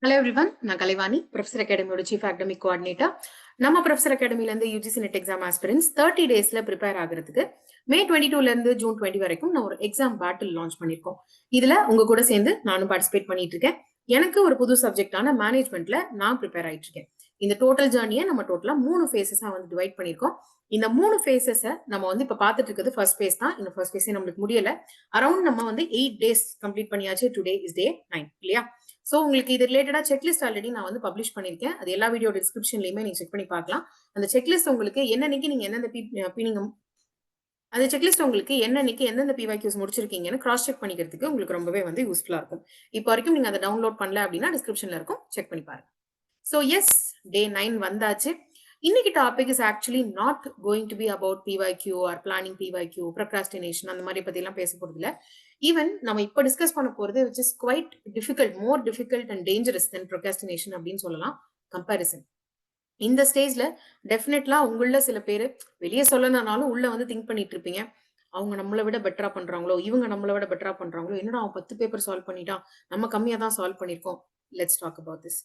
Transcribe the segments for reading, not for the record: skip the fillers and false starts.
Hello everyone, நான் Kalaivani, professor அகாடமியோட chief academic coordinator. நம்ம ப்ரொஃபசர் அகாடமில இருந்து யூஜிசி நெட் எக்ஸாம் ஆஸ்பிரன்ஸ் 30 டேஸ்ல ப்ரிப்பேர் ஆகிறதுக்கு மே 22ல இருந்து ஜூன் 20 வரைக்கும் நான் ஒரு எக்ஸாம் பேட்டில் லான்ச் பண்ணிருக்கோம். இதுல உங்க கூட சேர்ந்து நானும் பார்ட்டிசிபேட் பண்ணிட்டு இருக்கேன். எனக்கு ஒரு புது சப்ஜெக்டான மேனேஜ்மெண்ட்ல நான் ப்ரிப்பேர் ஆயிட்டு இருக்கேன். இந்த டோட்டல் ஜேர்னியை நம்ம டோட்டலா 3 ஃபேஸஸா வந்து டிவைட் பண்ணிருக்கோம். இந்த 3 ஃபேஸஸை நம்ம வந்து இப்ப பாத்துட்டு இருக்கிறது ஃபர்ஸ்ட் ஃபேஸ் தான். இந்த ஃபர்ஸ்ட் ஃபேஸே நம்மளுக்கு முடியல. அரௌண்ட் நம்ம வந்து 8 டேஸ் கம்ப்ளீட் பண்ணியாச்சு. டுடே இஸ் டே 9 இல்லையா? சோ உங்களுக்கு இது ரிலேட்டடா செக்லிஸ்ட் ஆல்ரெடி நான் வந்து பப்ளிஷ் பண்ணிருக்கேன். அது எல்லா வீடியோ டிஸ்கிரிப்ஷன்லயுமே நீங்க செக் பண்ணி பார்க்கலாம். அந்த செக்லிஸ்ட் உங்களுக்கு என்னன்னைக்கு நீங்க எந்தெந்த அந்த செக்லிஸ்ட் உங்களுக்கு என்னன்னைக்கு எந்தெந்த பிவைக்யூஸ் முடிச்சிருக்கீங்கன்னு கிராஸ் செக் பண்ணிக்கிறதுக்கு உங்களுக்கு ரொம்பவே வந்து யூஸ்ஃபுல்லா இருக்கும். இப்போ வரைக்கும் நீங்க அதை டவுன்லோட் பண்ணல அப்படின்னா டிஸ்கிரிப்ஷன்ல இருக்கும், செக் பண்ணி பாருங்க. So yes, day 9 வந்தாச்சு. இன்னைக்கு topic is actually not going to be about PYQ are planning PYQ, procrastination அந்த மாதிரி பத்தி எல்லாம் பேச போறது இல்ல. ஈவன் நம்ம இப்ப டிஸ்கஸ் பண்ண போறது which is quite difficult, more difficult and dangerous than procrastination அப்படின்னு சொல்லலாம். கம்பேரிசன். இந்த ஸ்டேஜ்ல டெஃபினெட்லா உங்கள சில பேரு வெளியே சொல்லனாலும் உள்ள வந்து திங்க் பண்ணிட்டு இருப்பீங்க. அவங்க நம்மளை விட பெட்டரா பண்றாங்களோ, இவங்க நம்மளை விட பெட்டரா பண்றாங்களோ, என்னடா அவன் 10 பேப்பர் சால்வ் பண்ணிட்டான், நம்ம கம்மியா தான் சால்வ் பண்ணிருக்கோம். Let's talk about this.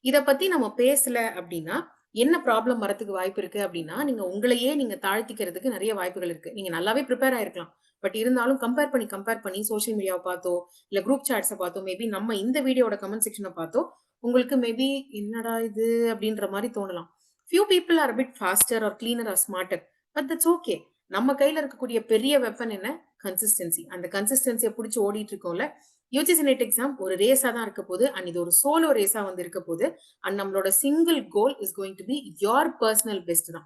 இத பத்தி நம்ம பேசல அப்படின்னா என்ன ப்ராப்ளம் வரதுக்கு வாய்ப்பு இருக்கு அப்படின்னா, நீங்க உங்களையே நீங்க தாழ்த்திக்கிறதுக்கு நிறைய வாய்ப்புகள் இருக்கு. நீங்க நல்லாவே ப்ரிப்பேர் ஆயிருக்கலாம். பட் இருந்தாலும் கம்பேர் பண்ணி சோஷியல் மீடியாவை பார்த்தோ, இல்ல குரூப் சாட்ஸை பார்த்தோ, மேபி நம்ம இந்த வீடியோட கமெண்ட் செக்ஷனை பார்த்தோ, உங்களுக்கு மேபி என்னடா இது அப்படின்ற மாதிரி தோணலாம். Few people are bit faster or cleaner or smarter, but that's okay. நம்ம கையில இருக்கக்கூடிய பெரிய வெப்பன் என்ன? கன்சிஸ்டன்சி. அந்த கன்சிஸ்டன்சியை பிடிச்சி ஓடிட்டு இருக்கோம்ல. யூஜிசி நெட் எக்ஸாம் ஒரு ரேஸா தான் இருக்க போது, அண்ட் இது ஒரு சோலோ ரேஸா வந்து இருக்க போது, அண்ட் நம்மளோட single goal is going to be your personal best தான்.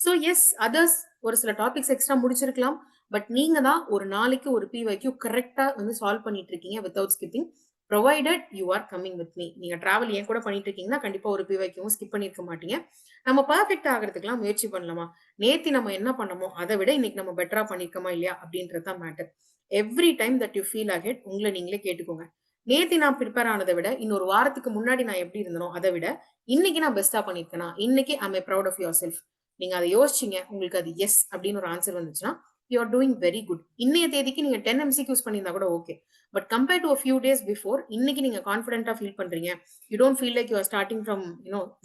ஸோ எஸ், அதர்ஸ் ஒரு சில டாபிக்ஸ் எக்ஸ்ட்ரா முடிச்சிருக்கலாம். பட் நீங்க தான் ஒரு நாளைக்கு ஒரு பிவைக்யூ கரெக்டா வந்து சால்வ் பண்ணிட்டு இருக்கீங்க without skipping, provided you are coming with me. நீங்க டிராவல் ஏன் கூட பண்ணிட்டு இருக்கீங்கன்னா கண்டிப்பா ஒரு பிவைக்யூவும் ஸ்கிப் பண்ணிருக்க மாட்டீங்க. நம்ம பர்ஃபெக்ட் ஆகிறதுக்குலாம் முயற்சி பண்ணலாமா? நேத்தி நம்ம என்ன பண்ணமோ அதை விட இன்னைக்கு நம்ம பெட்டரா பண்ணிருக்கோமா இல்லையா அப்படின்றது தான் matter. Every time that you feel ahead, உங்களை நீங்களே கேட்டுக்கோங்க. நேத்தி நான் ப்ரிப்பேர் ஆனதை விட இன்னொரு வாரத்துக்கு முன்னாடி நான் எப்படி இருந்தனோ அதை விட இன்னைக்கு நான் பெஸ்டா பண்ணிருக்கேனா, இன்னைக்கு I proud of yourself. நீங்க அதை யோசிச்சீங்க, உங்களுக்கு அது எஸ் அப்படின்னு ஒரு ஆன்சர் வந்துச்சுன்னா you are doing very good. இன்னைய தேதிக்கு நீங்க 10 MCQs பண்ணியிருந்தா கூட okay. But compare to few days before, இன்னைக்கு நீங்க கான்ஃபிடென்ட்டா ஃபீல் பண்றீங்க, you don't feel like you are starting from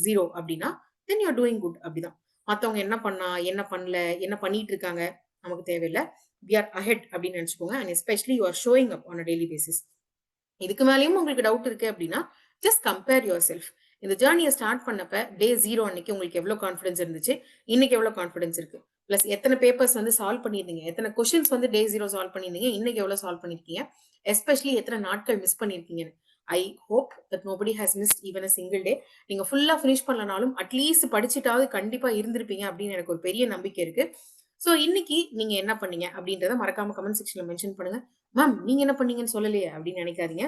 zero அப்படின்னா then you are doing good. அப்படிதான். மத்தவங்க என்ன பண்ணா, என்ன பண்ணல, என்ன பண்ணிட்டு இருக்காங்க நமக்கு தேவையில்லை. we are ahead அப்படின்னு நினைச்சுக்கோங்க. And especially you are showing up on a daily basis. இதுக்கு மேலேயும் உங்களுக்கு டவுட் இருக்கு அப்படின்னா ஜஸ்ட் கம்பேர் யுவர் செல்ஃப். இந்த ஜேர்னியை ஸ்டார்ட் பண்ணப்ப டே 0 அன்னைக்கு உங்களுக்கு எவ்வளவு கான்ஃபிடன்ஸ் இருந்துச்சு, இன்னைக்கு எவ்வளவு கான்ஃபிடன்ஸ் இருக்கு, பிளஸ் எத்தனை பேப்பர்ஸ் வந்து சால்வ் பண்ணிருந்தீங்க, எத்தனை கொஸ்டின்ஸ் வந்து டே 0 சால்வ் பண்ணிருந்தீங்க, இன்னைக்கு எவ்வளவு சால்வ் பண்ணிருக்கீங்க, எஸ்பெஷலி எத்தனை நாட்கள் மிஸ் பண்ணிருக்கீங்க. I hope that nobody has missed even a single day. நீங்க ஃபுல்லா ஃபினிஷ் பண்ணலனாலும் அட்லீஸ்ட் படிச்சுட்டாவது கண்டிப்பா இருந்திருப்பீங்க அப்படின்னு எனக்கு ஒரு பெரிய நம்பிக்கை இருக்கு. சோ இன்னைக்கு நீங்க என்ன பண்ணீங்க அப்படின்றத மறக்காம கமெண்ட் செக்ஷன்ல மென்ஷன் பண்ணுங்க. மேம் நீங்க என்ன பண்ணீங்கன்னு சொல்லலையே அப்படின்னு நினைக்காதீங்க.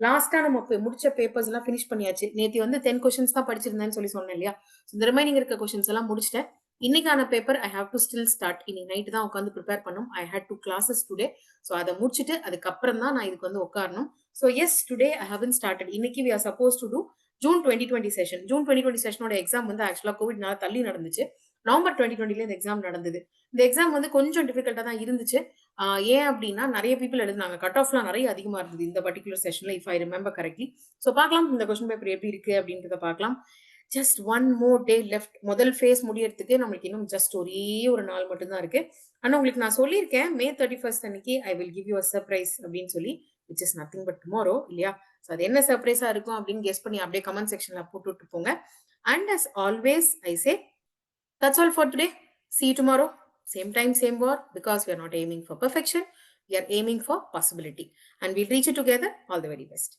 லாஸ்டா நம்ம முடிச்ச பேப்பர்ஸ் எல்லாம் ஃபினிஷ் பண்ணியாச்சு. நேத்தி வந்து 10 கொஸ்டின்ஸ் தான் படிச்சிருந்தேன்னு சொல்லி சொன்னேன் இல்லையா? இந்த ரிமைனிங் இருக்க கொஸ்டின்ஸ் எல்லாம் முடிச்சிட்டேன். இன்னைக்கான paper I have to still start. இன்னைக்கு நைட் தான் உட்காந்து ப்ரிப்பேர் பண்ணும். I had 2 classes today. So அதை முடிச்சுட்டு அதுக்கப்புறம் தான் நான் இதுக்கு வந்து உட்காரணும். So yes, today I haven't started. இன்னைக்கு we are suppose to do June 2020 session. June 2020 செஷனோட எக்ஸாம் வந்து ஆக்சுவலா கோவிட்னால தள்ளி நடந்துச்சு. நவம்பர் 2020ல இந்த எக்ஸாம் நடந்தது. இந்த எக்ஸாம் வந்து கொஞ்சம் டிஃபிகல்ட்டா தான் இருந்துச்சு. ஏன் அப்படின்னா நிறைய பீப்புள் எழுதுனாங்க. கட் ஆஃப்லாம் நிறைய அதிகமா இருந்தது இந்த பர்டிகுலர் செஷன்ல, if I remember correctly. So பார்க்கலாம் இந்த கொஸ்டின் பேப்பர் எப்படி இருக்கு அப்படின்றத பார்க்கலாம். Just one more day left. முதல் ஃபேஸ் முடியறதுக்கு நம்மளுக்கு இன்னும் ஜஸ்ட் ஒரே ஒரு நாள் மட்டும் தான் இருக்கு. ஆனா உங்களுக்கு நான் சொல்லியிருக்கேன் மே 31st அன்னைக்கு I will give you a surprise அப்படின்னு சொல்லி, which is nothing but tomorrow இல்லையா? ஸோ அது என்ன சர்ப்ரைஸா இருக்கும் அப்படின்னு கெஸ் பண்ணி அப்படியே கமெண்ட் செக்ஷன்ல போட்டுட்டு போங்க. And as always I say that's all for today. See you tomorrow. Same time, same war. Because we are not aiming for perfection. We are aiming for possibility. And we'll reach it together. All the very best.